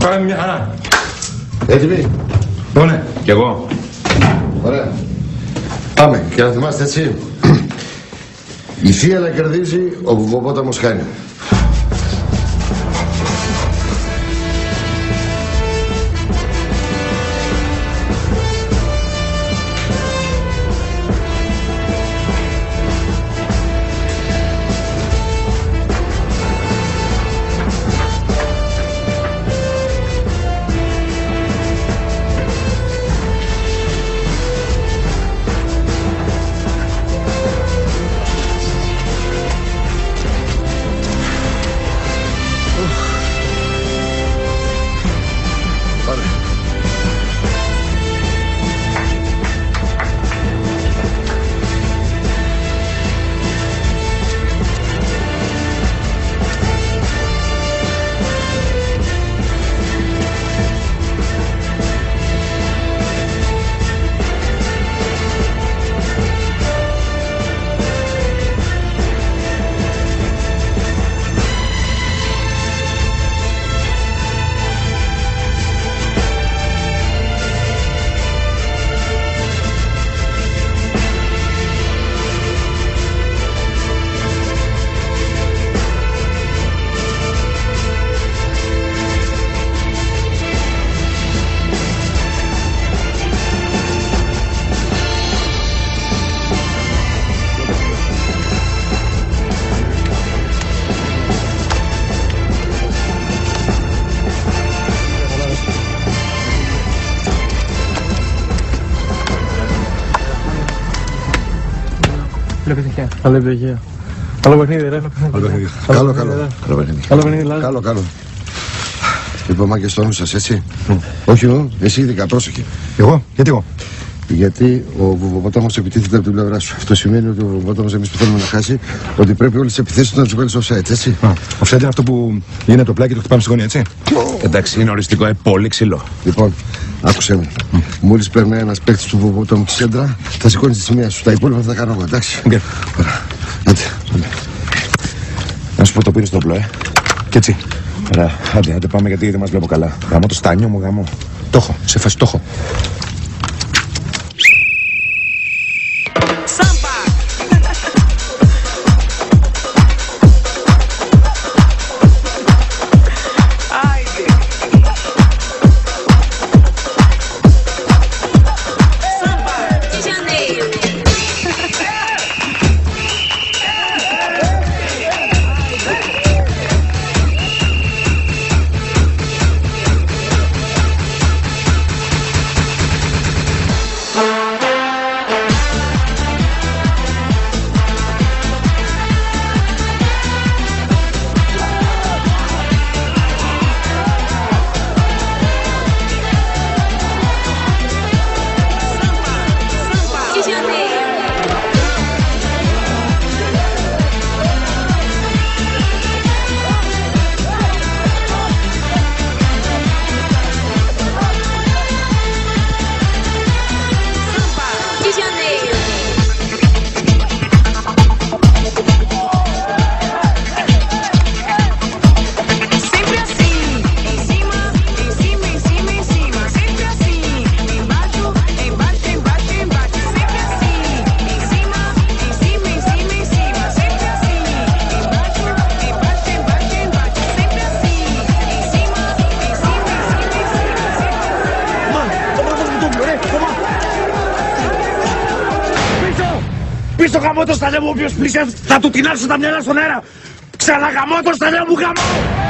Πάμε μια χαρά. Έτοιμοι? Ναι, κι εγώ. Ωραία. Πάμε. Και να θυμάστε έτσι. Η θύελα κερδίζει, ο βουβοπόταμος χάνει. Καλή επιτυχία. Καλό παιχνίδι, ρε. Καλό παιχνίδι. Καλό. Λοιπόν, μάγκες στο νου σας, έτσι. Όχι, εσύ ειδικά, πρόσεχε. Εγώ, γιατί εγώ? Γιατί ο βουβοπόταμος επιτίθεται από την πλευρά σου. Αυτό σημαίνει ότι ο βουβοπόταμος, εμείς που θέλουμε να χάσει, ότι πρέπει όλες τις επιθέσεις του να τους βγάλεις offside, έτσι. Offside είναι αυτό που γίνεται το πλάκι και το χτυπάμε στη γωνία, έτσι. Εντάξει, είναι οριστικό, πολύ ξύλο. Λοιπόν, άκουσέ με. Μόλις παίρνει ένας παίκτης του βουβοπόταμου τη σέντρα, θα σηκώνεις τη σημεία σου. Τα υπόλοιπα θα τα κάνω εγώ, εντάξει. Okay. Ωραία. Άντε. Να σου πω το πήρες το όπλο, Κι έτσι. Ωραία, άντε πάμε γιατί δεν μας βλέπω καλά. Γαμώ το στάνιο μου, γαμώ. Το έχω, σε φάση το έχω. Πίσω γαμώ το σταλέ μου, όποιος πλησιάζει θα του τεινάξω τα μυαλά στον αέρα. Ξαναγαμώ το σταλέ μου, γαμώ!